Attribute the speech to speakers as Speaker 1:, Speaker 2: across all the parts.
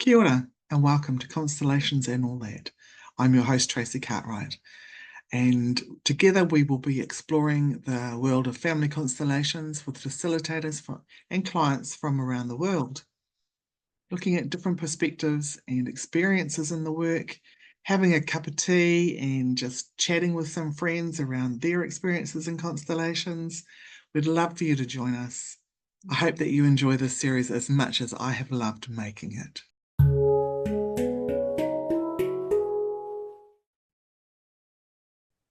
Speaker 1: Kia ora, and welcome to Constellations and All That. I'm your host, Tracy Cartwright, and together we will be exploring the world of family constellations with facilitators and clients from around the world, looking at different perspectives and experiences in the work, having a cup of tea and just chatting with some friends around their experiences in constellations. We'd love for you to join us. I hope that you enjoy this series as much as I have loved making it.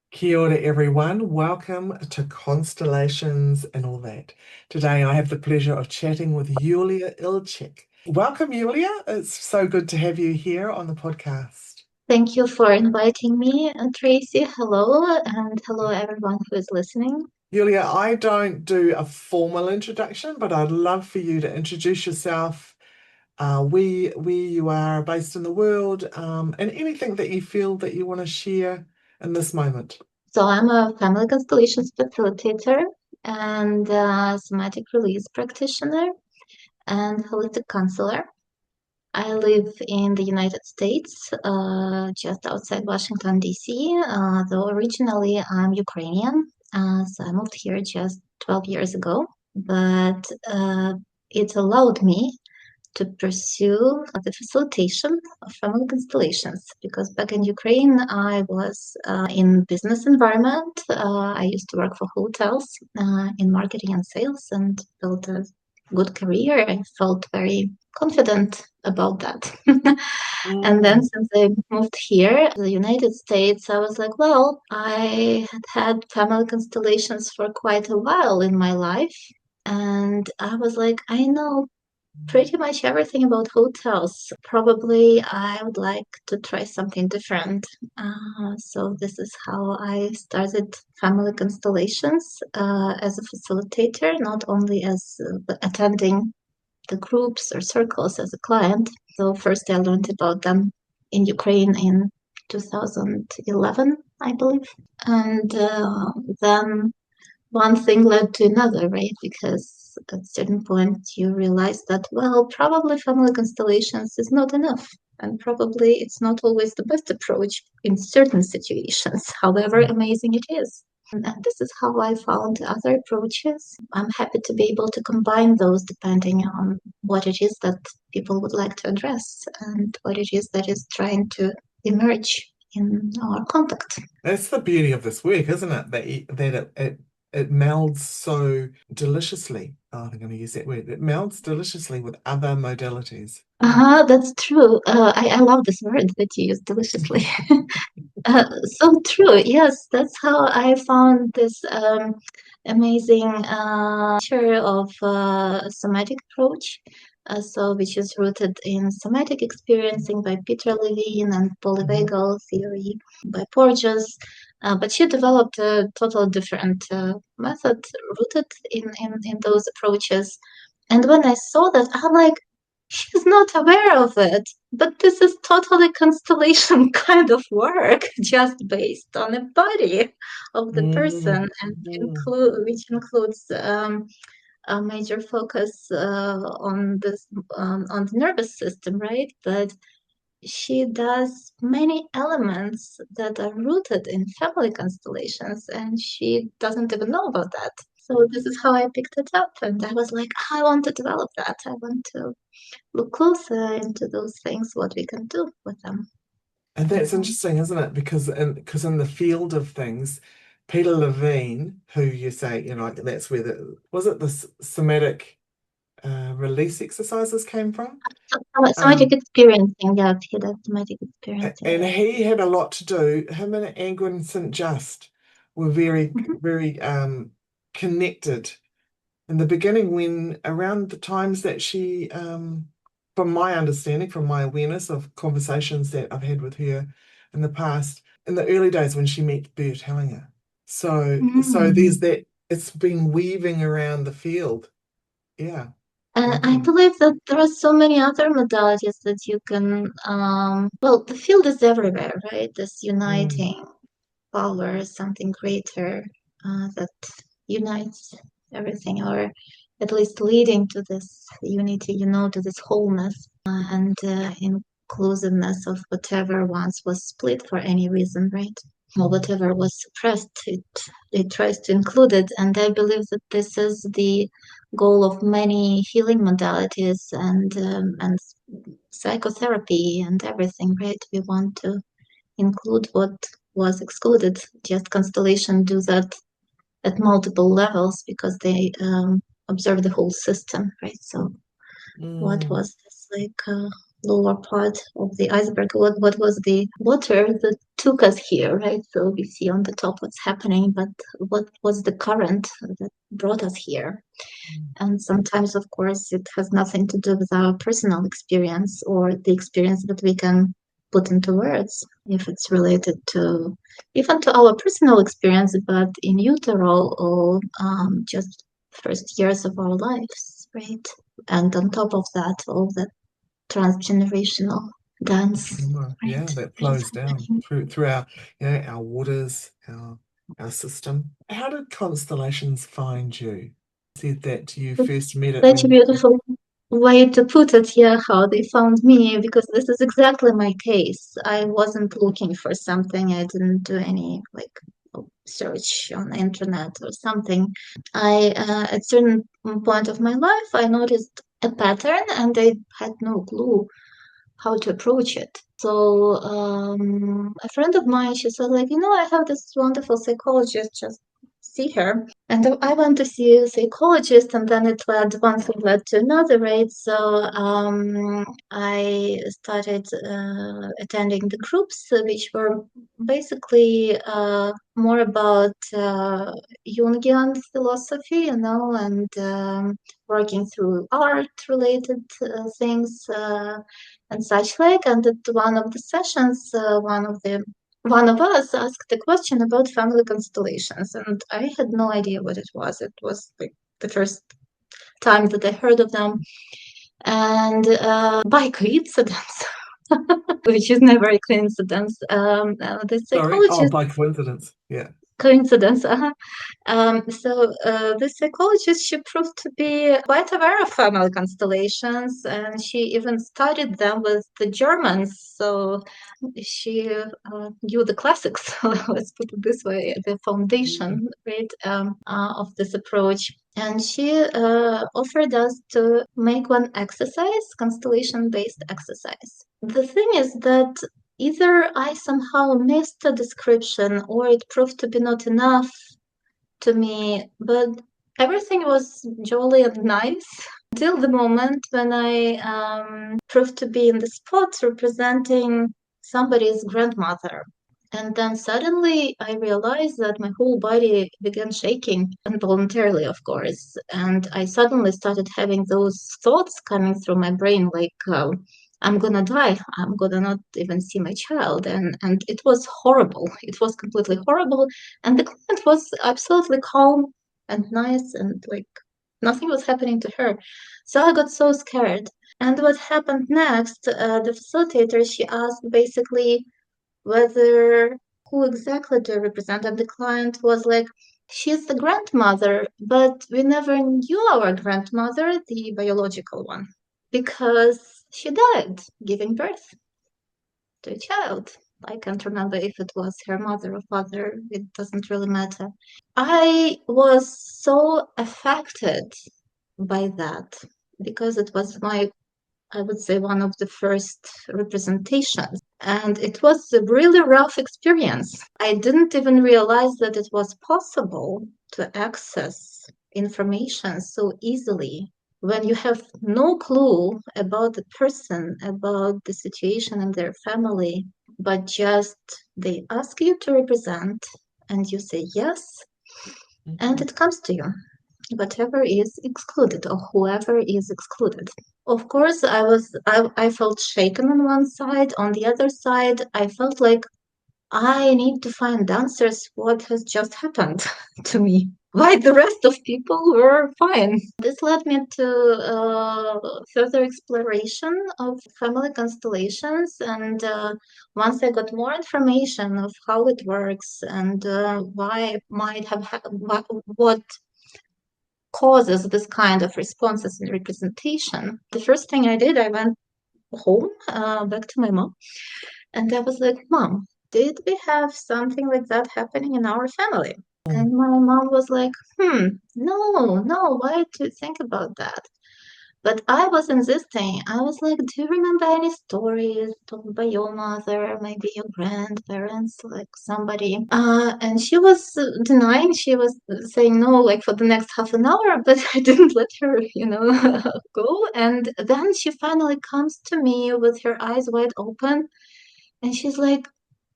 Speaker 1: Kia ora everyone, welcome to Constellations and All That. Today I have the pleasure of chatting with Yulia Ilchyk. Welcome Yulia, it's so good to have you here on the podcast.
Speaker 2: Thank you for inviting me, Tracy. Hello, and hello everyone who is listening.
Speaker 1: Yulia, I don't do a formal introduction, but I'd love for you to introduce yourself, where you are based in the world, and anything that you feel that you want to share in this moment.
Speaker 2: So I'm a Family Constellations facilitator and somatic release practitioner and holistic counselor. I live in the United States, just outside Washington, D.C., though originally I'm Ukrainian. So I moved here just 12 years ago, but it allowed me to pursue the facilitation of family constellations, because back in Ukraine I was in business environment. I used to work for hotels in marketing and sales and built a good career. I felt very confident about that. And then since I moved here to the United States, I was like, well, I had family constellations for quite a while in my life. And I was like, I know pretty much everything about hotels. Probably I would like to try something different. So this is how I started Family Constellations as a facilitator, not only as attending the groups or circles as a client. So first I learned about them in Ukraine in 2011, I believe. And then one thing led to another, right? Because at a certain point you realize that, well, probably family constellations is not enough. And probably it's not always the best approach in certain situations, however amazing it is. And this is how I found other approaches. I'm happy to be able to combine those depending on what it is that people would like to address and what it is that is trying to emerge in our contact.
Speaker 1: That's the beauty of this work, isn't it? That it melds so deliciously. Oh, I'm going to use that word. It melds deliciously with other modalities.
Speaker 2: That's true. I love this word that you use, deliciously. So true. Yes, that's how I found this amazing picture of somatic approach. So which is rooted in somatic experiencing by Peter Levine and polyvagal theory by Porges. But she developed a totally different method rooted in those approaches. And when I saw that, I'm like, she's not aware of it, but this is totally constellation kind of work, just based on the body of the person, and which includes a major focus on this on the nervous system, right? But she does many elements that are rooted in family constellations, and she doesn't even know about that. So this is how I picked it up, and I was like, I want to develop that. I want to look closer into those things, what we can do with them.
Speaker 1: And that's interesting, isn't it? Because in the field of things, Peter Levine, who you say, that's where the somatic release exercises came from?
Speaker 2: Somatic experiencing, yeah, he does somatic experiencing.
Speaker 1: And he had a lot to do. Him and Angwin St. Just were very, very connected in the beginning, when around the times that she, from my understanding, from my awareness of conversations that I've had with her in the past, in the early days when she met Bert Hellinger. So there's that, it's been weaving around the field. Yeah.
Speaker 2: And I believe that there are so many other modalities that you can, well, the field is everywhere, right? This uniting power, something greater that unites everything. Or at least leading to this unity, to this wholeness and inclusiveness of whatever once was split for any reason, right? Or whatever was suppressed, it tries to include it. And I believe that this is the goal of many healing modalities and psychotherapy and everything, right? We want to include what was excluded. Just constellation do that at multiple levels because they observe the whole system, right? So what was this lower part of the iceberg? What was the water that took us here, right? So we see on the top what's happening, but what was the current that brought us here? And sometimes, of course, it has nothing to do with our personal experience or the experience that we can put into words if it's related to even to our personal experience, but in utero or just first years of our lives, right? And on top of that, all the transgenerational dance,
Speaker 3: Yeah,
Speaker 2: right?
Speaker 3: that flows down through our, our waters, our system. How did constellations find you? Said that you first met it
Speaker 2: Such a
Speaker 3: when.
Speaker 2: beautiful way to put it, yeah, how they found me, because this is exactly my case. I wasn't looking for something. I didn't do any search on the internet or something. At certain point of my life, I noticed a pattern and I had no clue how to approach it. So a friend of mine, she said, like, I have this wonderful psychologist, just see her. And I went to see a psychologist, and then one thing led to another, right? So I started attending the groups, which were basically more about Jungian philosophy, and working through art-related things and such like. And at one of the sessions, one of us asked a question about family constellations, and I had no idea what it was. It was like the first time that I heard of them, and by coincidence, which is never a coincidence, the
Speaker 3: Sorry,
Speaker 2: psychologist
Speaker 3: by coincidence, yeah.
Speaker 2: coincidence. So this psychologist, she proved to be quite aware of family constellations, and she even studied them with the Germans. So she knew the classics. Let's put it this way, the foundation, right, of this approach. And she offered us to make one exercise, constellation-based exercise. The thing is that either I somehow missed a description or it proved to be not enough to me, but everything was jolly and nice until the moment when I proved to be in the spot representing somebody's grandmother. And then suddenly I realized that my whole body began shaking, involuntarily, of course. And I suddenly started having those thoughts coming through my brain like, I'm gonna die. I'm gonna not even see my child. And it was horrible. It was completely horrible. And the client was absolutely calm and nice and like nothing was happening to her. So I got so scared. And what happened next, the facilitator, she asked basically whether who exactly do I represent? And the client was like, she's the grandmother, but we never knew our grandmother, the biological one, because she died giving birth to a child. I can't remember if it was her mother or father, it doesn't really matter. I was so affected by that because it was I would say, one of the first representations. And it was a really rough experience. I didn't even realize that it was possible to access information so easily when you have no clue about the person, about the situation and their family, but just they ask you to represent and you say yes, and it comes to you, whatever is excluded or whoever is excluded. Of course, I felt shaken on one side. On the other side, I felt like I need to find answers what has just happened to me. Why the rest of people were fine. This led me to further exploration of family constellations. And once I got more information of how it works and why it might have what causes this kind of responses and representation. The first thing I did, I went home, back to my mom, and I was like, Mom, did we have something like that happening in our family? And my mom was like, no, why do you think about that? But I was insisting. I was like, do you remember any stories told by your mother, maybe your grandparents, like somebody? And she was denying. She was saying no, like for the next half an hour, but I didn't let her, go. And then she finally comes to me with her eyes wide open, and she's like,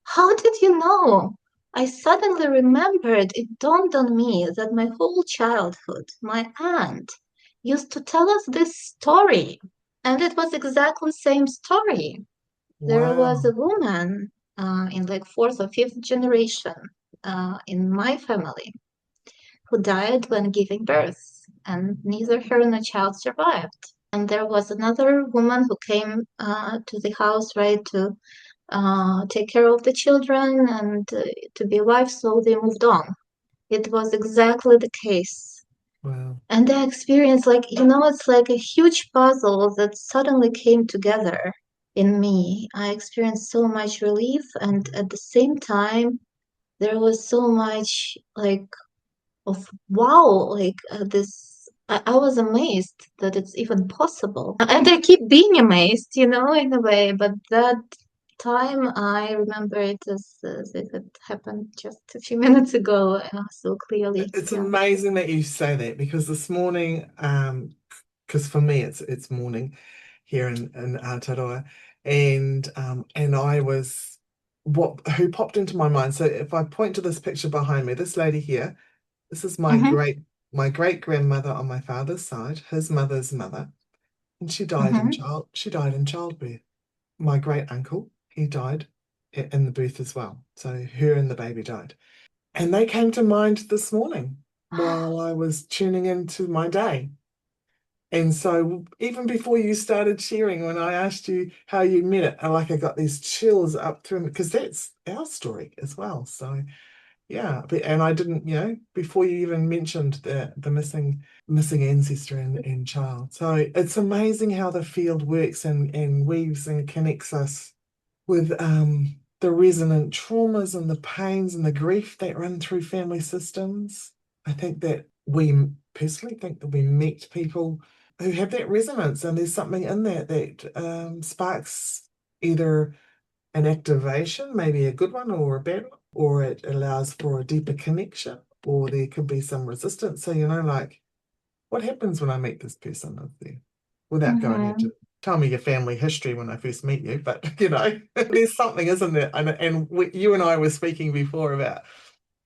Speaker 2: how did you know? I suddenly remembered, it dawned on me that my whole childhood, my aunt used to tell us this story. And it was exactly the same story. There was
Speaker 3: Wow.
Speaker 2: a woman in like fourth or fifth generation in my family who died when giving birth, and neither her nor child survived. And there was another woman who came to the house, right, to take care of the children and to be a wife, so they moved on. It was exactly the case.
Speaker 3: Wow.
Speaker 2: And I experienced, like, it's like a huge puzzle that suddenly came together in me. I experienced so much relief, and at the same time, there was so much, like, of wow, like this. I was amazed that it's even possible. And I keep being amazed, in a way, but that time I remember it as if it happened just a few minutes ago, so clearly.
Speaker 3: It's
Speaker 2: Yeah.
Speaker 3: amazing that you say that, because this morning, because for me it's morning here in Aotearoa, and I was who popped into my mind. So if I point to this picture behind me, this lady here, this is
Speaker 2: Mm-hmm,
Speaker 3: my great grandmother on my father's side, his mother's mother, and
Speaker 2: mm-hmm.
Speaker 3: she died in childbirth. My great uncle, he died in the birth as well. So her and the baby died. And they came to mind this morning while I was tuning into my day. And so even before you started sharing, when I asked you how you met it, I got these chills up through, because that's our story as well. So yeah, and I didn't, before you even mentioned the missing ancestor and child. So it's amazing how the field works and weaves and connects us with the resonant traumas and the pains and the grief that run through family systems. I think that we personally think that we meet people who have that resonance, and there's something in that sparks either an activation, maybe a good one or a bad one, or it allows for a deeper connection, or there could be some resistance. So, what happens when I meet this person up there? Without going
Speaker 2: Mm-hmm.
Speaker 3: into tell me your family history when I first meet you, but there's something, isn't there? And you and I were speaking before about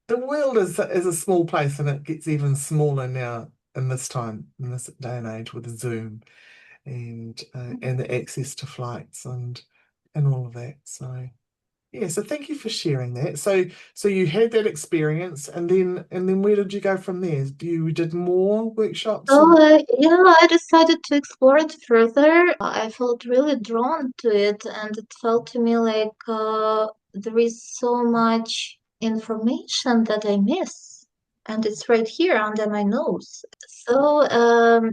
Speaker 3: the world is a small place, and it gets even smaller now in this time, in this day and age, with Zoom and the access to flights and all of that. So yeah, so thank you for sharing that. So you had that experience, and then where did you go from there? You did more workshops, or
Speaker 2: So, yeah, I decided to explore it further. I felt really drawn to it, and it felt to me like there is so much information that I miss, and it's right here under my nose. So,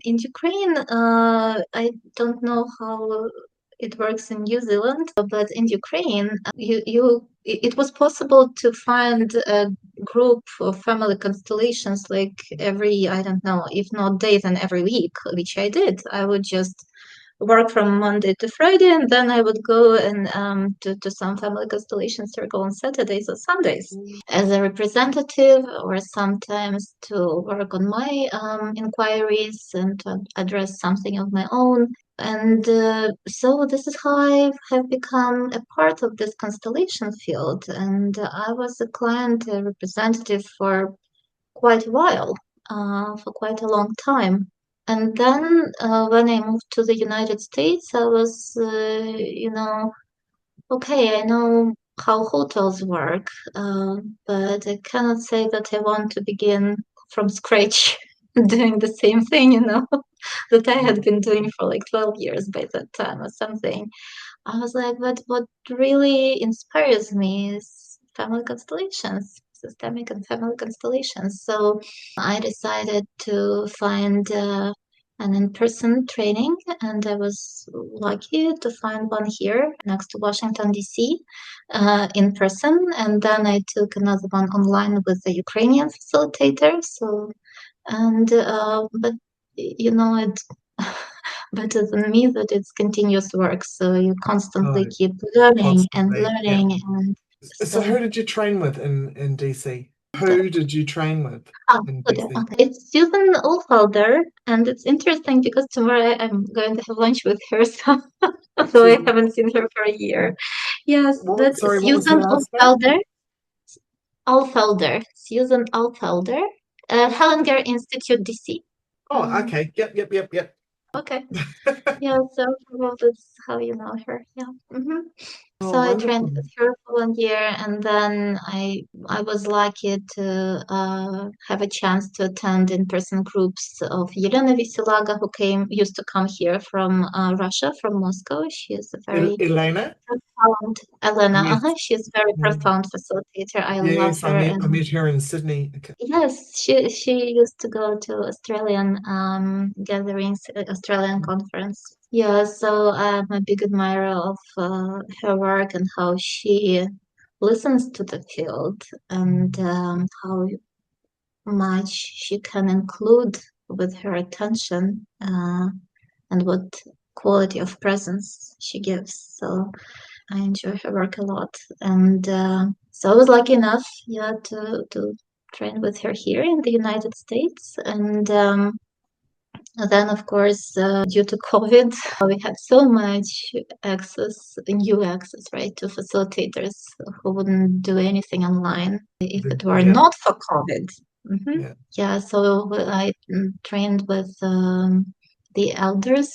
Speaker 2: in Ukraine, I don't know how it works in New Zealand, but in Ukraine, it was possible to find a group of family constellations like every, I don't know, if not day, then every week, which I did. I would just work from Monday to Friday, and then I would go and to some family constellation circle on Saturdays or Sundays as a representative, or sometimes to work on my inquiries and to address something of my own. And so this is how I have become a part of this constellation field. And I was a client representative for quite a while, for quite a long time. And then when I moved to the United States, I was, okay, I know how hotels work, but I cannot say that I want to begin from scratch doing the same thing, that I had been doing for like 12 years by that time or something. I was like, but what really inspires me is family constellations. systemic and family constellations. So I decided to find an in-person training, and I was lucky to find one here next to Washington, D.C. In person. And then I took another one online with a Ukrainian facilitator. So, but it better than me that it's continuous work. So you constantly
Speaker 3: Oh,
Speaker 2: keep learning and
Speaker 3: constantly. Yeah.
Speaker 2: learning. And
Speaker 3: So
Speaker 2: so
Speaker 3: who did you train with in DC? Who did you train with in
Speaker 2: good.
Speaker 3: DC?
Speaker 2: Okay. It's Susan Olfelder, and it's interesting because tomorrow I'm going to have lunch with her, so I
Speaker 3: Susan,
Speaker 2: haven't seen her for a year. Yes,
Speaker 3: what,
Speaker 2: that's
Speaker 3: sorry, what was her
Speaker 2: Susan
Speaker 3: last name?
Speaker 2: Olfelder. Susan Olfelder, Hellinger Institute, DC.
Speaker 3: Oh, okay. Yep.
Speaker 2: Okay. Yeah, so well, that's how you know her. Yeah.
Speaker 3: Oh,
Speaker 2: So I trained
Speaker 3: wonderful.
Speaker 2: with her for 1 year, and then I was lucky to have a chance to attend in-person groups of Yelena Visilaga, who used to come here from Russia, from Moscow. She is a very
Speaker 3: Elena?
Speaker 2: profound, Elena.
Speaker 3: Yes.
Speaker 2: She's a very
Speaker 3: Mm.
Speaker 2: profound facilitator. I love
Speaker 3: Yes,
Speaker 2: her,
Speaker 3: I
Speaker 2: and
Speaker 3: met her in Sydney. Okay.
Speaker 2: yes, she used to go to Australian gatherings, Australian conference. Yeah, so I'm a big admirer of her work and how she listens to the field and how much she can include with her attention and what quality of presence she gives. So I enjoy her work a lot, and so I was lucky enough, yeah, to train with her here in the United States, and then of course, due to COVID, we had so much new access, right, to facilitators who wouldn't do anything online if it were
Speaker 3: Yeah,
Speaker 2: not for COVID.
Speaker 3: yeah.
Speaker 2: Yeah, so I trained with the elders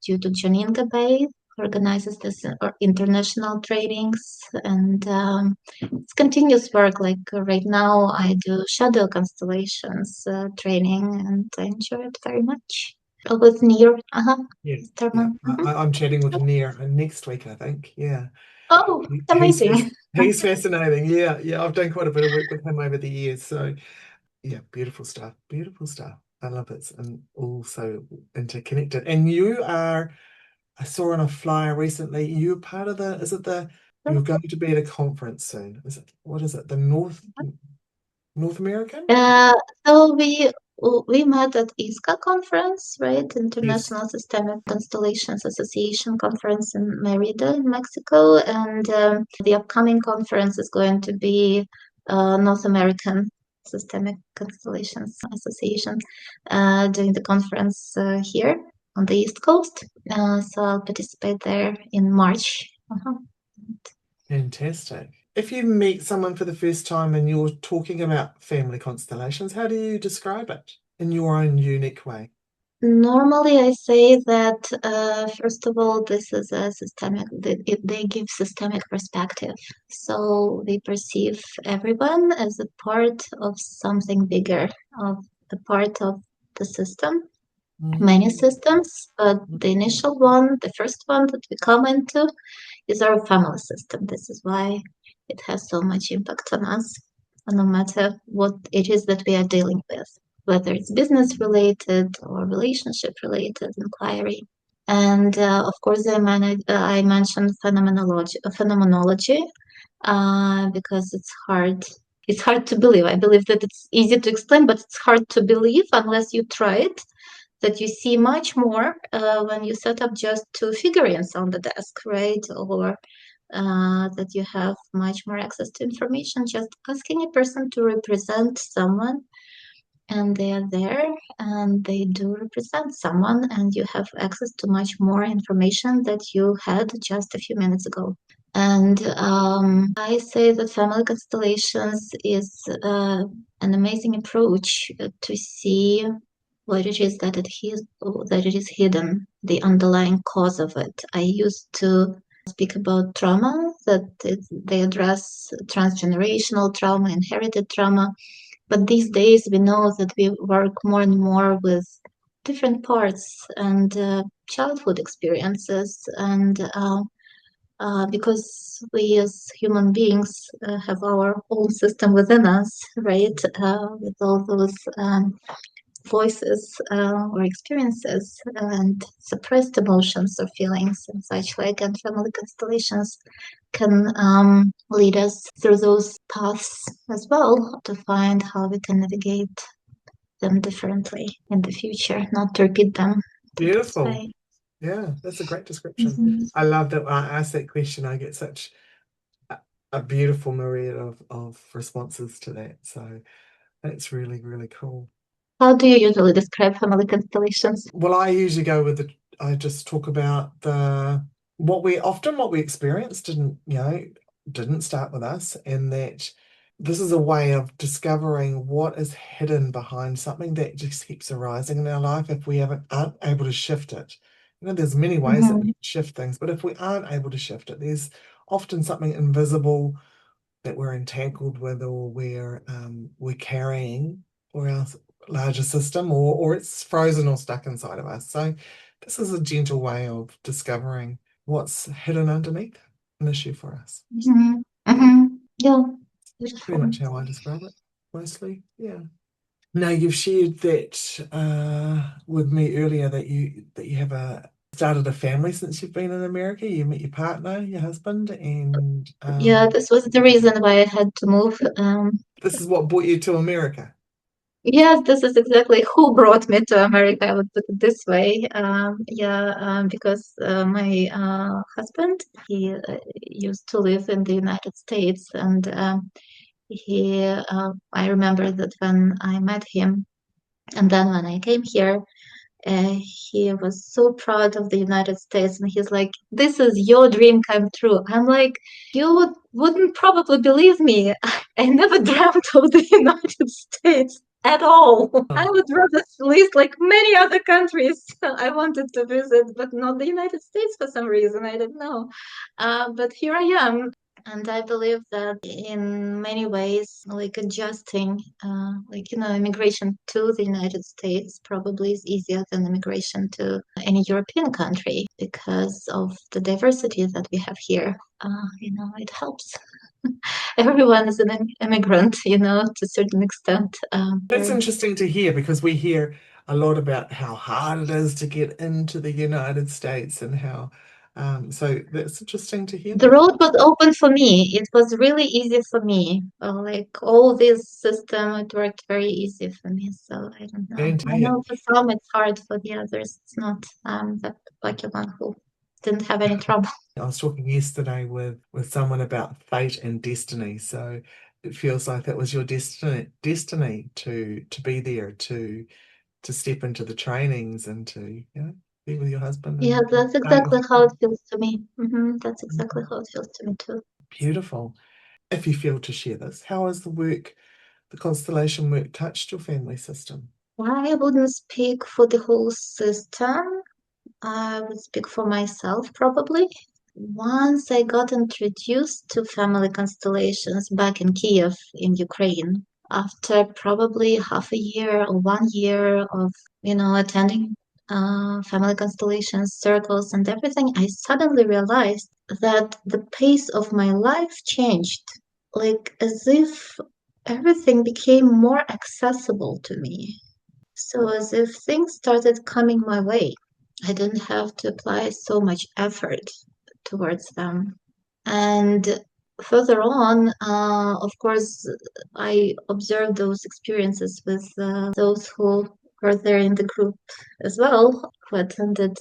Speaker 2: due to Janine Gabay organizes this international trainings, and it's continuous work. Like right now, I do shadow constellations training, and I enjoy it very much. With Near,
Speaker 3: Yeah, yeah.
Speaker 2: Thurman.
Speaker 3: I'm chatting with Near next week, I think. Yeah.
Speaker 2: Oh, it's
Speaker 3: He's
Speaker 2: amazing.
Speaker 3: he's fascinating. Yeah. I've done quite a bit of work with him over the years. So yeah, beautiful stuff. Beautiful stuff. I love it. And also interconnected. And I saw on a flyer recently, you're part of you're going to be at a conference soon. What is it? The North American?
Speaker 2: Uh, so we met at ISCA conference, right?
Speaker 3: Yes.
Speaker 2: International Systemic Constellations Association conference in Merida, in Mexico, and the upcoming conference is going to be North American Systemic Constellations Association doing the conference here on the East Coast. So I'll participate there in March.
Speaker 3: Fantastic. If you meet someone for the first time and you're talking about family constellations, how do you describe it in your own unique way?
Speaker 2: Normally, I say that first of all, this is a systemic. They give systemic perspective, so we perceive everyone as a part of something bigger, of a part of the system. Many
Speaker 3: Mm,
Speaker 2: systems, but the initial one, the first one that we come into, is our family system. This is why it has so much impact on us, no matter what it is that we are dealing with, whether it's business related or relationship related inquiry. And of course, I mentioned phenomenology because it's hard. It's hard to believe. I believe that it's easy to explain, but it's hard to believe unless you try it. That you see much more when you set up just two figurines on the desk, right? Or that you have much more access to information. Just asking a person to represent someone, and they are there, and they do represent someone, and you have access to much more information that you had just a few minutes ago. And I say that family constellations is an amazing approach to see what it is that it is hidden, the underlying cause of it. I used to speak about trauma, that they address transgenerational trauma, inherited trauma. But these days we know that we work more and more with different parts and childhood experiences and because we as human beings have our own system within us, right? With all those voices or experiences and suppressed emotions or feelings and such like, and family constellations can lead us through those paths as well to find how we can navigate them differently in the future, not to repeat them.
Speaker 3: Beautiful. Yeah, that's a great description.
Speaker 2: Mm-hmm.
Speaker 3: I love that when I ask that question, I get such a beautiful myriad of responses to that. So that's really, really cool.
Speaker 2: How do you usually describe family constellations?
Speaker 3: Well, I usually go with I just talk about what we experienced didn't start with us, and that this is a way of discovering what is hidden behind something that just keeps arising in our life if we aren't able to shift it. There's many ways that we
Speaker 2: Mm-hmm.
Speaker 3: can shift things, but if we aren't able to shift it, there's often something invisible that we're entangled with, or we're carrying for our larger system, or it's frozen or stuck inside of us. So this is a gentle way of discovering what's hidden underneath an issue for us.
Speaker 2: Mm-hmm. Mm-hmm. Yeah,
Speaker 3: That's pretty
Speaker 2: beautiful.
Speaker 3: much how I describe it, mostly. Yeah. Now you've shared that with me earlier that you have started a family since you've been in America. You met your partner, your husband, and
Speaker 2: Yeah, this was the reason why I had to move.
Speaker 3: this is what brought you to America.
Speaker 2: Yes, this is exactly who brought me to America, I would put it this way. Because my husband, he used to live in the United States, and I remember that when I met him, and then when I came here, he was so proud of the United States, and he's like, "This is your dream come true." I'm like, "Wouldn't probably believe me. I never dreamt of the United States at all. I would rather list like many other countries I wanted to visit, but not the United States for some reason. I don't know. But here I am." And I believe that in many ways, like adjusting, immigration to the United States probably is easier than immigration to any European country because of the diversity that we have here. It helps. Everyone is an immigrant, to a certain extent.
Speaker 3: That's interesting to hear, because we hear a lot about how hard it is to get into the United States and how, so that's interesting to hear
Speaker 2: The
Speaker 3: that.
Speaker 2: road was open for me. It was really easy for me. Like all this system, it worked very easy for me. So I don't know.
Speaker 3: And to
Speaker 2: I
Speaker 3: hear.
Speaker 2: know for some it's hard, for the others it's not. That lucky one who didn't have any trouble.
Speaker 3: I was talking yesterday with someone about fate and destiny. So it feels like that was your destiny to be there, to step into the trainings and to, be with your husband
Speaker 2: Yeah,
Speaker 3: and
Speaker 2: that's
Speaker 3: start your
Speaker 2: exactly how it feels to me. That's exactly
Speaker 3: family.
Speaker 2: how it feels to me too.
Speaker 3: Beautiful. If you feel to share this, how has the constellation work touched your family system?
Speaker 2: I wouldn't speak for the whole system. I would speak for myself probably. Once I got introduced to family constellations back in Kiev in Ukraine, after probably half a year or 1 year of, attending family constellations, circles, and everything, I suddenly realized that the pace of my life changed, like as if everything became more accessible to me. So as if things started coming my way. I didn't have to apply so much effort towards them. And further on, of course, I observed those experiences with those who were there in the group as well, who attended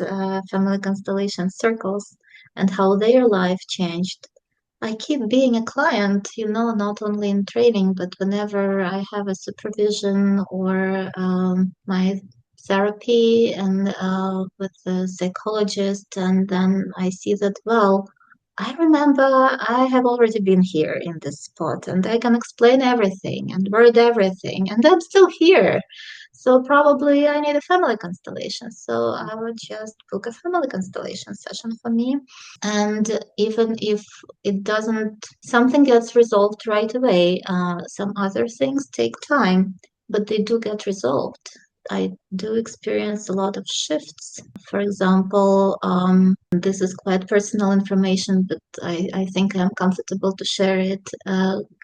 Speaker 2: family constellation circles, and how their life changed. I keep being a client, not only in training, but whenever I have a supervision or my therapy and with a psychologist, and then I see that, well, I remember I have already been here in this spot and I can explain everything and word everything, and I'm still here. So probably I need a family constellation. So I would just book a family constellation session for me. And even if it doesn't, something gets resolved right away, some other things take time, but they do get resolved. I do experience a lot of shifts. For example, this is quite personal information, but I think I'm comfortable to share it.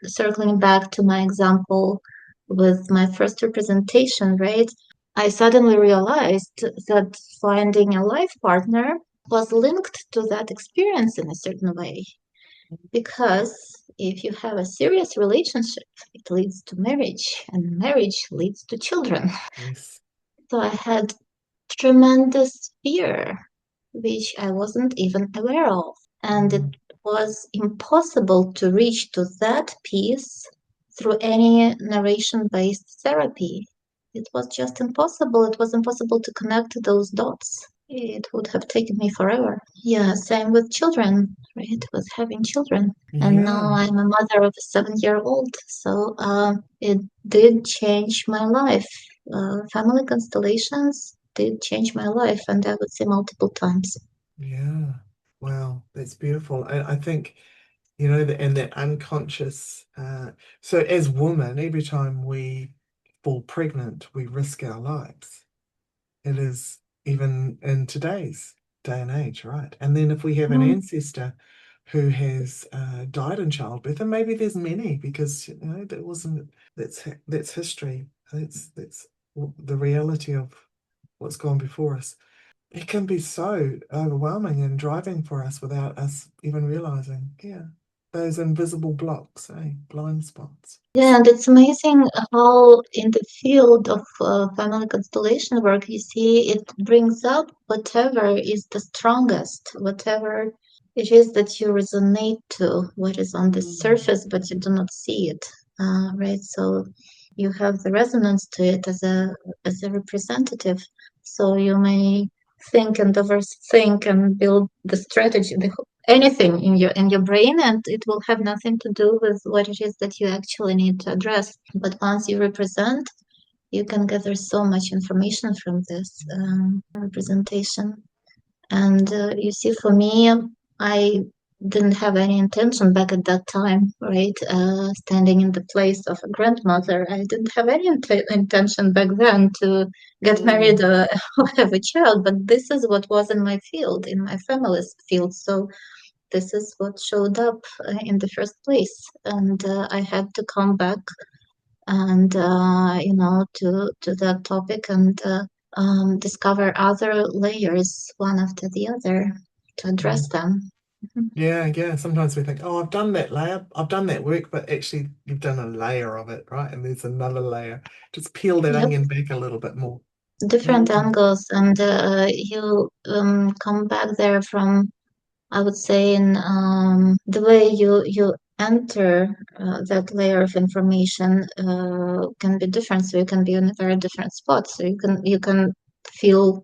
Speaker 2: Circling back to my example with my first representation, right? I suddenly realized that finding a life partner was linked to that experience in a certain way. Because if you have a serious relationship, it leads to marriage, and marriage leads to children.
Speaker 3: Yes.
Speaker 2: So I had tremendous fear, which I wasn't even aware of. And it was impossible to reach to that piece through any narration-based therapy. It was just impossible. It was impossible to connect those dots. It would have taken me forever. Yeah, same with children, right? With having children. And now
Speaker 3: Yeah.
Speaker 2: I'm a mother of a 7-year-old. So it did change my life. Family constellations did change my life, and I would say multiple times.
Speaker 3: Yeah. Wow, that's beautiful. And I think, you know, and that unconscious, so as women, every time we fall pregnant, we risk our lives. It is even in today's day and age, right? And then if we have an
Speaker 2: Mm,
Speaker 3: ancestor who has died in childbirth, and maybe there's many, because you know that wasn't that's history. That's the reality of what's gone before us. It can be so overwhelming and driving for us without us even realizing. Yeah, those invisible blocks, blind spots.
Speaker 2: Yeah, and it's amazing how in the field of family constellation work, you see it brings up whatever is the strongest, whatever it is that you resonate to, what is on the
Speaker 3: Mm.
Speaker 2: surface, but you do not see it, right? So you have the resonance to it as a representative. So you may think and overthink and build the strategy, anything in your brain, and it will have nothing to do with what it is that you actually need to address. But once you represent, you can gather so much information from this representation. And you see, for me, I didn't have any intention back at that time, right? Standing in the place of a grandmother, I didn't have any intention back then to get married
Speaker 3: Mm.
Speaker 2: or have a child. But this is what was in my field, in my family's field. So this is what showed up in the first place. And I had to come back and to that topic and discover other layers one after the other to address
Speaker 3: Mm.
Speaker 2: them. Mhm.
Speaker 3: Yeah, yeah. Sometimes we think, oh, I've done that layer, I've done that work, but actually you've done a layer of it, right? And there's another layer. Just peel that
Speaker 2: Yep,
Speaker 3: onion back a little bit more.
Speaker 2: different
Speaker 3: Mm.
Speaker 2: angles, and you come back there from, I would say, in the way you enter that layer of information can be different. So you can be in a very different spot. So you can feel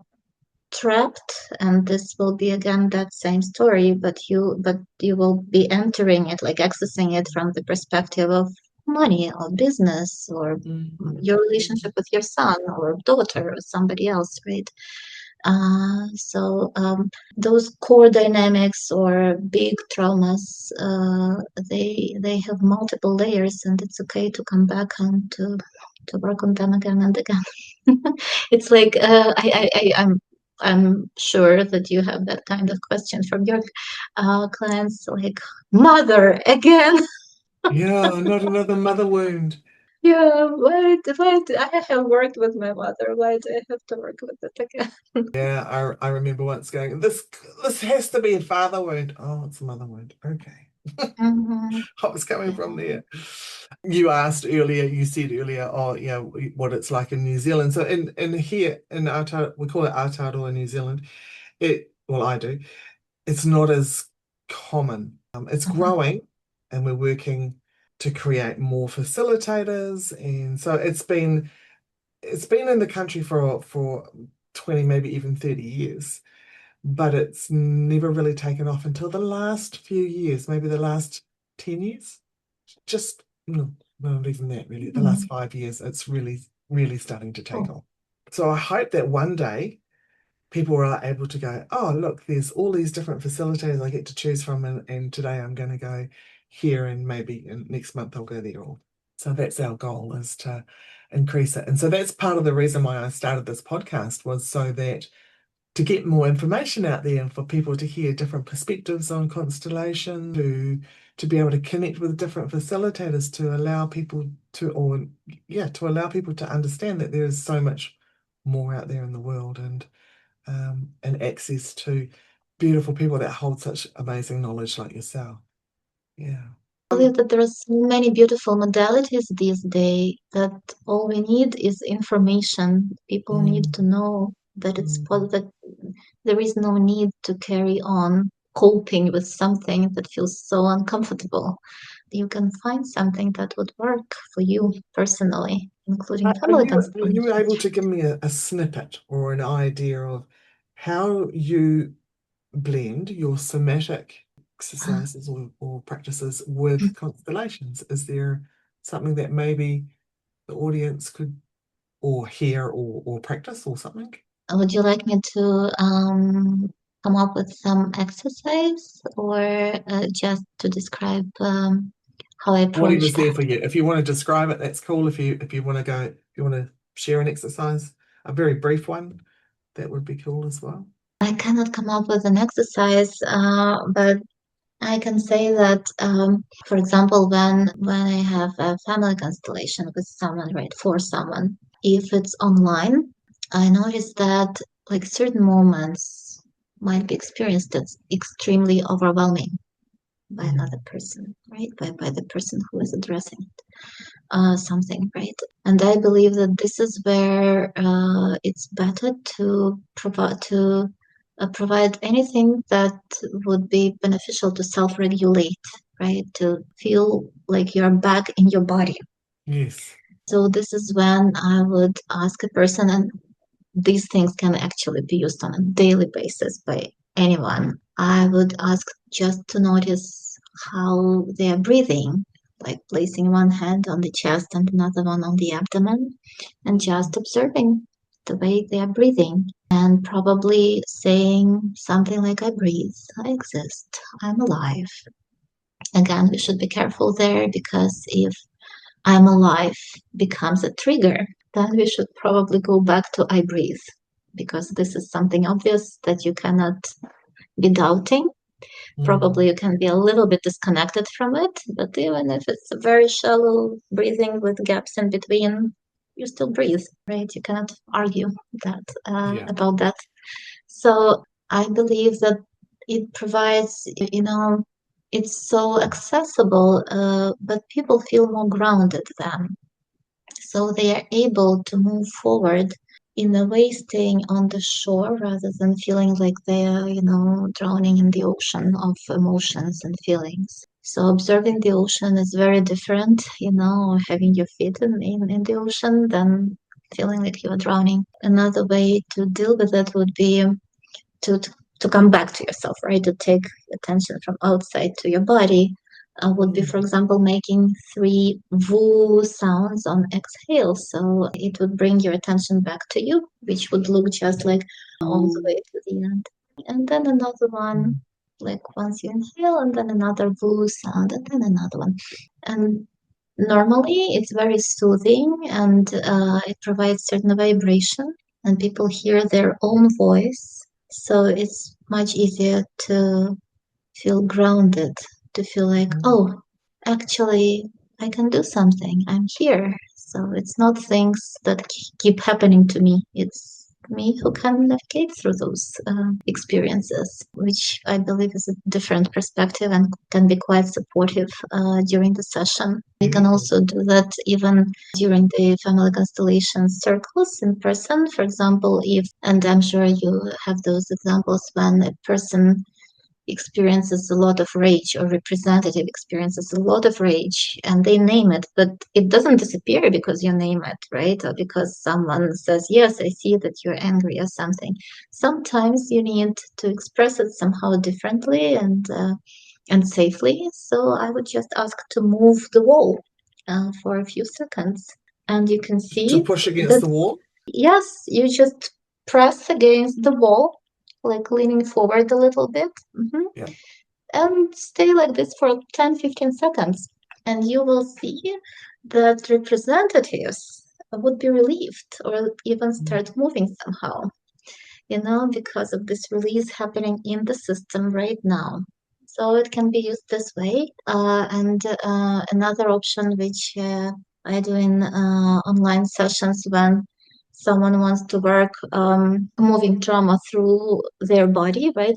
Speaker 2: trapped, and this will be again that same story, but you will be entering it, like accessing it from the perspective of money or business or
Speaker 3: Mm.
Speaker 2: your relationship with your son or daughter or somebody else, right? So those core dynamics or big traumas, they have multiple layers, and it's okay to come back and to work on them again and again. It's like I'm sure that you have that kind of question from your clients, like, mother again.
Speaker 3: Yeah, not another mother wound.
Speaker 2: Yeah, why do I have worked with my mother? Why do I have to work with it again?
Speaker 3: Yeah, I remember once going, this has to be a father wound. Oh, it's a mother wound. Okay.
Speaker 2: Mhm.
Speaker 3: I was coming from there. You asked earlier, you said earlier, oh, yeah, what it's like in New Zealand. So in here in Aotearoa, we call it Aotearoa in New Zealand. Well, I do. It's not as common. It's
Speaker 2: Mhm.
Speaker 3: growing, and we're working to create more facilitators. And so it's been in the country for 20, maybe even 30 years, but it's never really taken off until the last few years, maybe the last 10 years. Just no, not even that really. The last
Speaker 2: Mhm.
Speaker 3: 5 years, it's really, really starting to take
Speaker 2: Cool.
Speaker 3: off. So I hope that one day people are able to go, oh, look, there's all these different facilitators I get to choose from, and today I'm going to go here, and maybe next month I'll go there. So that's our goal, is to increase it. And so that's part of the reason why I started this podcast, was so that to get more information out there and for people to hear different perspectives on constellation, to be able to connect with different facilitators, to allow people to allow people to understand that there is so much more out there in the world, and access to beautiful people that hold such amazing knowledge like yourself. Yeah.
Speaker 2: I believe that there are so many beautiful modalities these days that all we need is information. People need to know that it's that there is no need to carry on coping with something that feels so uncomfortable. You can find something that would work for you personally, including family
Speaker 3: Are
Speaker 2: constellations.
Speaker 3: you able to give me a snippet or an idea of how you blend your somatic exercises or practices with constellations? Is there something that maybe the audience could or hear or practice or something?
Speaker 2: Would you like me to come up with some exercise, or just to describe how I approach
Speaker 3: Whatever's there
Speaker 2: that?
Speaker 3: for you. If you want to describe it, that's cool. If you want to share an exercise, a very brief one, that would be cool as well.
Speaker 2: I cannot come up with an exercise, but I can say that, for example, when I have a family constellation with someone, right, for someone, if it's online, I notice that like certain moments might be experienced as extremely overwhelming by another person, right? By the person who is addressing something, right? And I believe that this is where it's better to provide anything that would be beneficial to self-regulate, right? To feel like you're back in your body.
Speaker 3: Yes.
Speaker 2: So this is when I would ask a person, and these things can actually be used on a daily basis by anyone. I would ask just to notice how they are breathing, like placing one hand on the chest and another one on the abdomen, and just observing the way they are breathing, and probably saying something like, I breathe, I exist, I'm alive. Again, we should be careful there, because if I'm alive becomes a trigger, then we should probably go back to I breathe, because this is something obvious that you cannot be doubting. Probably you can be a little bit disconnected from it, but even if it's a very shallow breathing with gaps in between, you still breathe, right? You cannot argue that about that. So I believe that it provides, it's so accessible, but people feel more grounded then. So they are able to move forward in a way, staying on the shore rather than feeling like they are, drowning in the ocean of emotions and feelings. So observing the ocean is very different, having your feet in the ocean than feeling like you are drowning. Another way to deal with it would be to come back to yourself, right? To take attention from outside to your body. Would be, for example, making 3 woo sounds on exhale. So it would bring your attention back to you, which would look just like all the way to the end. And then another one, like once you inhale, and then another woo sound, and then another one. And normally it's very soothing, and it provides certain vibration, and people hear their own voice. So it's much easier to feel grounded, to feel like, oh, actually, I can do something. I'm here. So it's not things that keep happening to me. It's me who can navigate through those experiences, which I believe is a different perspective and can be quite supportive during the session. We can also do that even during the family constellation circles in person. For example, and I'm sure you have those examples when a person experiences a lot of rage, or representative experiences a lot of rage, and they name it, but it doesn't disappear because you name it, right? Or because someone says, yes, I see that you're angry or something. Sometimes you need to express it somehow differently and safely. So I would just ask to move the wall for a few seconds, and you can see
Speaker 3: to push against the wall.
Speaker 2: Yes, you just press against the wall, like leaning forward a little bit. And stay like this for 10-15 seconds. And you will see that representatives would be relieved or even start moving somehow, because of this release happening in the system right now. So it can be used this way. And another option which I do in online sessions when someone wants to work moving trauma through their body, right?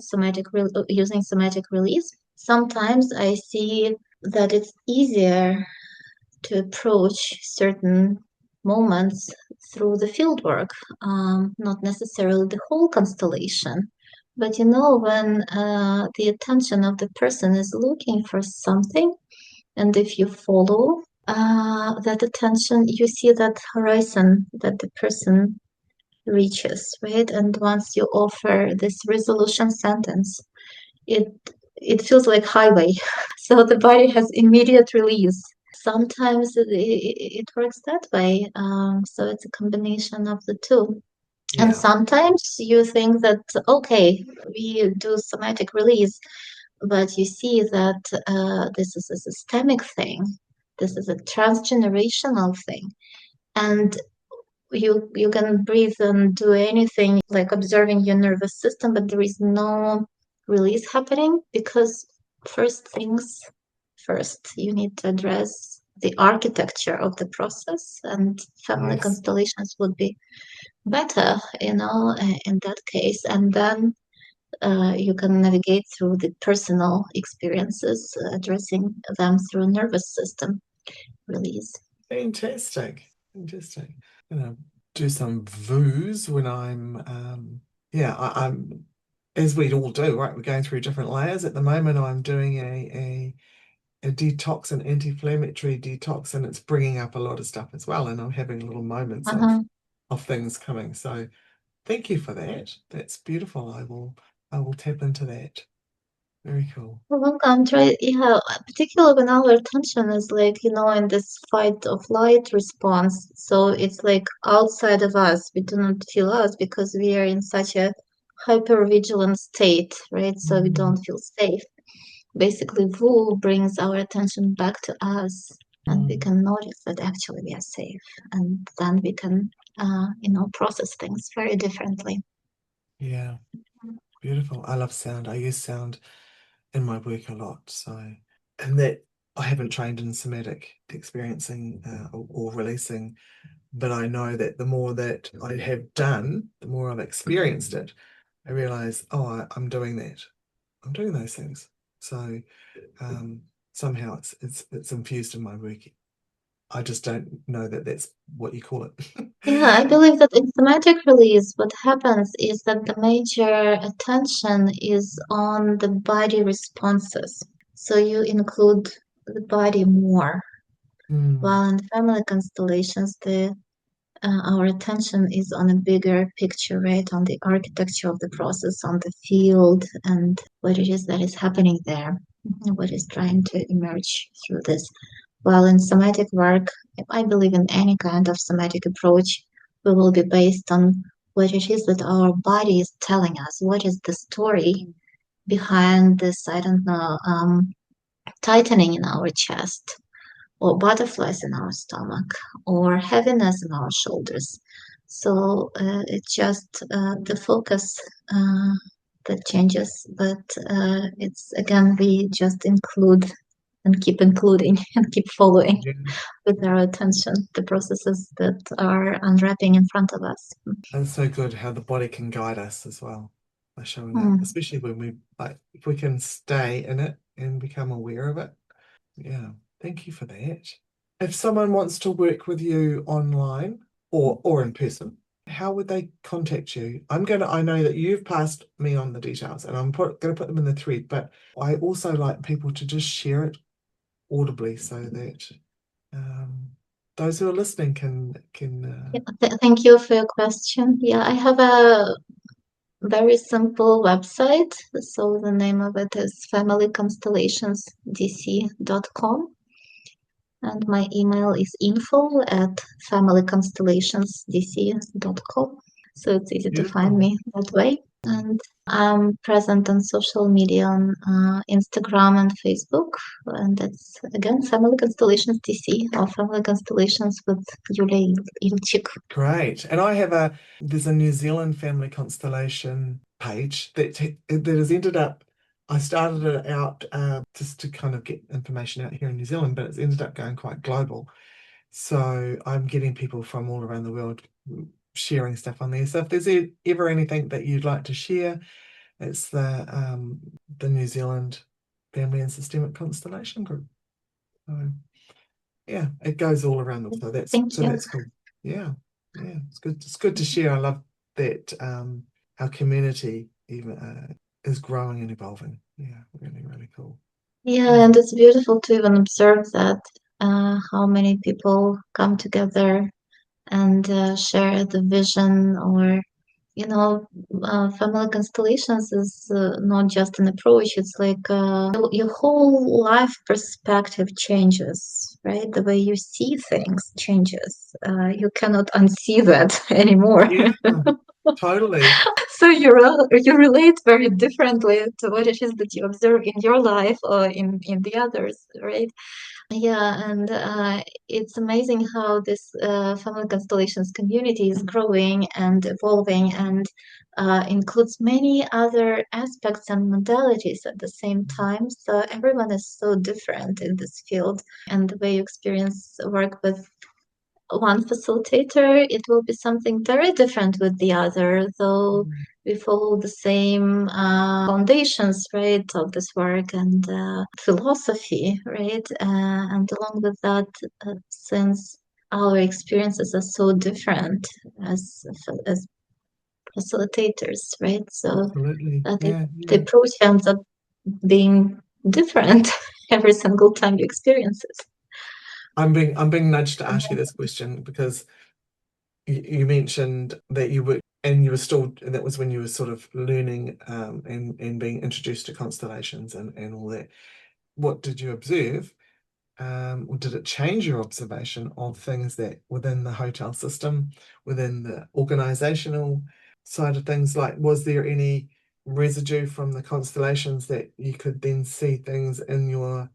Speaker 2: Using somatic release. Sometimes I see that it's easier to approach certain moments through the fieldwork, not necessarily the whole constellation. But when the attention of the person is looking for something, and if you follow that attention, you see that horizon that the person reaches, right? And once you offer this resolution sentence, it it feels like highway. So the body has immediate release. Sometimes it works that way. So it's a combination of the two. And
Speaker 3: Yeah.
Speaker 2: sometimes you think that, okay, we do somatic release, but you see that this is a systemic thing. This is a transgenerational thing. And you can breathe and do anything like observing your nervous system, but there is no release happening because first things first, you need to address the architecture of the process, and family
Speaker 3: Yes.
Speaker 2: constellations would be better, in that case. And then you can navigate through the personal experiences, addressing them through nervous system release.
Speaker 3: Fantastic. Fantastic. Do some voos when I'm I'm as we'd all do, right? We're going through different layers. At the moment, I'm doing a detox and anti-inflammatory detox, and it's bringing up a lot of stuff as well. And I'm having little moments of things coming. So thank you for that. That's beautiful. I will tap into that. Very cool.
Speaker 2: You're welcome. Try, yeah, particularly when our attention is like, in this fight or flight response. So it's like outside of us. We do not feel us because we are in such a hyper vigilant state, right? So we don't feel safe. Basically, Wu brings our attention back to us, and we can notice that actually we are safe, and then we can, process things very differently.
Speaker 3: Yeah, beautiful. I love sound. I use sound in my work a lot. So, and that I haven't trained in somatic experiencing or releasing, but I know that the more that I have done, the more I've experienced it, I realize, I'm doing that. I'm doing those things. So somehow it's infused in my work. I just don't know that that's what you call it.
Speaker 2: Yeah, I believe that in somatic release, what happens is that the major attention is on the body responses. So you include the body more. While in family constellations, our attention is on a bigger picture, right? On the architecture of the process, on the field, and what it is that is happening there, what is trying to emerge through this. While in somatic work, I believe in any kind of somatic approach, we will be based on what it is that our body is telling us. What is the story behind this, I don't know, tightening in our chest, or butterflies in our stomach, or heaviness in our shoulders. So it's just the focus that changes, but it's again, we just include and keep including and keep following with our attention the processes that are unwrapping in front of us.
Speaker 3: And it's so good how the body can guide us as well by showing up, especially when we if we can stay in it and become aware of it. Yeah, thank you for that. If someone wants to work with you online or in person, how would they contact you? I know that you've passed me on the details and I'm going to put them in the thread, but I also like people to just share it audibly so that those who are listening can
Speaker 2: Thank you for your question. Yeah, I have a very simple website. So the name of it is familyconstellationsdc.com. And my email is info@familyconstellationsdc.com. So it's easy to find
Speaker 3: beautiful.
Speaker 2: me that way. And I'm present on social media on Instagram and Facebook. And that's, again, Family Constellations TC, or Family Constellations with Yulia Ilchyk.
Speaker 3: Great. And I have there's a New Zealand family constellation page that has ended up, I started it out just to kind of get information out here in New Zealand, but it's ended up going quite global. So I'm getting people from all around the world sharing stuff on there. So if there's ever anything that you'd like to share, it's the New Zealand Family and Systemic Constellation Group. So yeah, it goes all around the world.
Speaker 2: Thank you.
Speaker 3: That's cool. Yeah, yeah, it's good. It's good to share. I love that our community even is growing and evolving. Yeah, really, really cool.
Speaker 2: Yeah, and it's beautiful to even observe that how many people come together and share the vision, or family constellations is not just an approach, it's like your whole life perspective changes, right? The way you see things changes. You cannot unsee that anymore.
Speaker 3: Yeah, totally.
Speaker 2: So you relate very differently to what it is that you observe in your life or in the others, right? Yeah, and it's amazing how this family constellations community is growing and evolving, and includes many other aspects and modalities at the same time. So everyone is so different in this field, and the way you experience work with one facilitator, it will be something very different with the other, though we follow the same foundations, right, of this work and philosophy, right? And along with that, since our experiences are so different as facilitators, right? So
Speaker 3: Absolutely.
Speaker 2: the
Speaker 3: Yeah.
Speaker 2: approach ends up being different every single time you experience it.
Speaker 3: I'm being nudged to ask you this question because you mentioned that you were and you were still, and that was when you were sort of learning and being introduced to constellations and all that. What did you observe? Or did it change your observation of things that within the hotel system, within the organizational side of things? Like, was there any residue from the constellations that you could then see things in your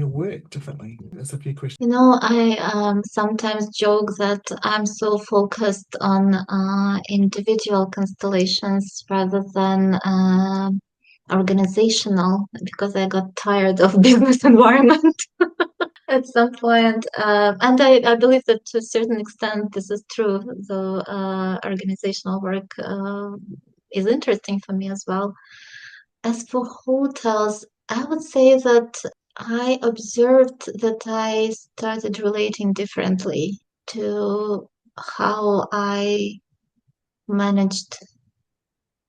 Speaker 3: work differently? There's a few questions.
Speaker 2: I sometimes joke that I'm so focused on individual constellations rather than organizational, because I got tired of business environment at some point. And I believe that to a certain extent this is true. So organizational work is interesting for me as well. As for hotels, I would say that I observed that I started relating differently to how I managed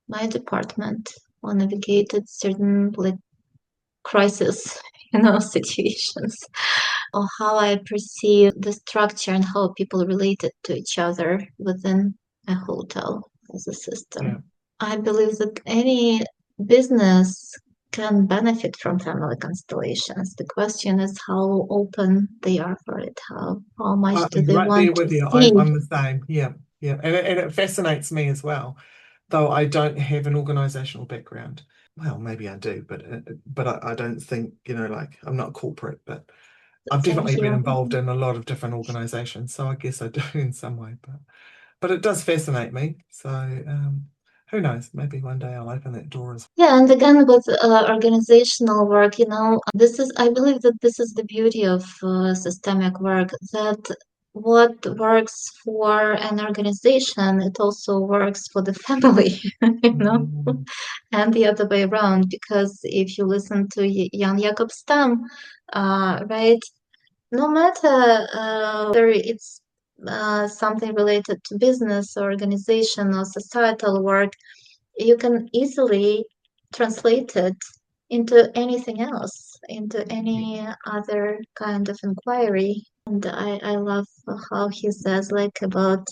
Speaker 2: my department or navigated certain like crisis, situations, or how I perceive the structure and how people related to each other within a hotel as a system.
Speaker 3: Yeah.
Speaker 2: I believe that any business can benefit from family constellations. The question is how open they are for it, how much do they
Speaker 3: Right there
Speaker 2: want to
Speaker 3: with you.
Speaker 2: see.
Speaker 3: I'm the same. Yeah, yeah, and it fascinates me as well, though I don't have an organizational background. Well, maybe I do, but I don't think, like I'm not corporate, but I've
Speaker 2: Same
Speaker 3: definitely been
Speaker 2: here.
Speaker 3: involved in a lot of different organizations, so I guess I do in some way. But it does fascinate me. So who knows? Maybe one day I'll open that door as
Speaker 2: Yeah, and again with organizational work, I believe that this is the beauty of systemic work, that what works for an organization, it also works for the family,
Speaker 3: well.
Speaker 2: and the other way around. Because if you listen to Jan Jakob Stam, right, no matter whether it's something related to business, or organization, or societal work, you can easily translate it into anything else, into any other kind of inquiry. And I love how he says, like, about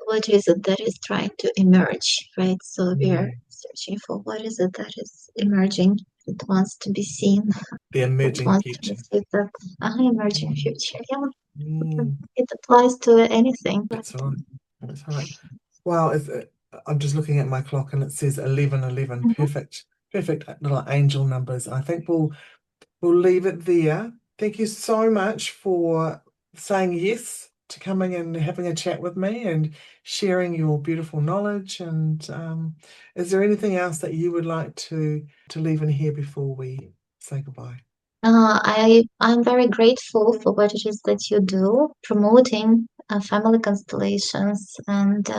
Speaker 2: what is it that is trying to emerge, right? So we're searching for what is it that is emerging, that wants to be seen,
Speaker 3: The
Speaker 2: that
Speaker 3: emerging
Speaker 2: wants to
Speaker 3: future.
Speaker 2: receive that emerging future. Yeah,
Speaker 3: Mm,
Speaker 2: it applies to anything.
Speaker 3: that's right. That's right. Wow, I'm just looking at my clock and it says 11:11. Perfect little angel numbers. I think we'll leave it there. Thank you so much for saying yes to coming and having a chat with me and sharing your beautiful knowledge. And is there anything else that you would like to leave in here before we say goodbye?
Speaker 2: I'm very grateful for what it is that you do, promoting family constellations and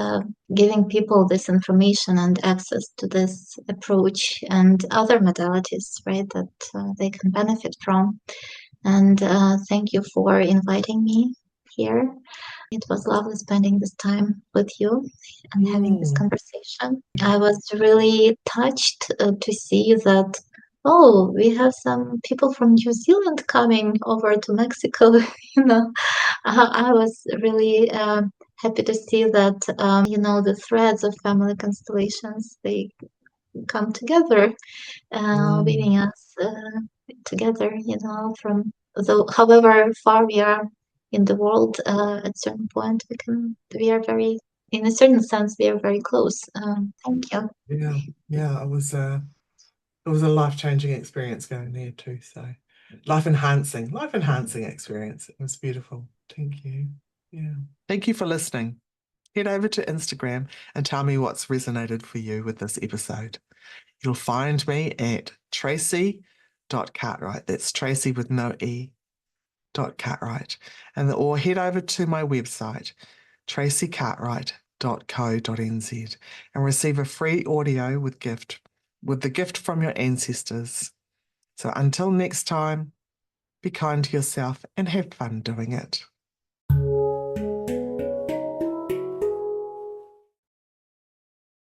Speaker 2: giving people this information and access to this approach and other modalities, right, that they can benefit from. And thank you for inviting me here. It was lovely spending this time with you and having this conversation. I was really touched to see that, oh, we have some people from New Zealand coming over to Mexico. You know, I was really happy to see that, the threads of family constellations, they come together, leading us together, from however far we are in the world, at certain point we are very, in a certain sense, we are very close. Thank you.
Speaker 3: Yeah, it was a life-changing experience going there too. So life-enhancing experience. It was beautiful. Thank you. Yeah. Thank you for listening. Head over to Instagram and tell me what's resonated for you with this episode. You'll find me at tracy.cartwright. That's Tracy with no E. .cartwright. Or head over to my website, tracycartwright.co.nz, and receive a free audio with the gift from your ancestors. So until next time, be kind to yourself and have fun doing it.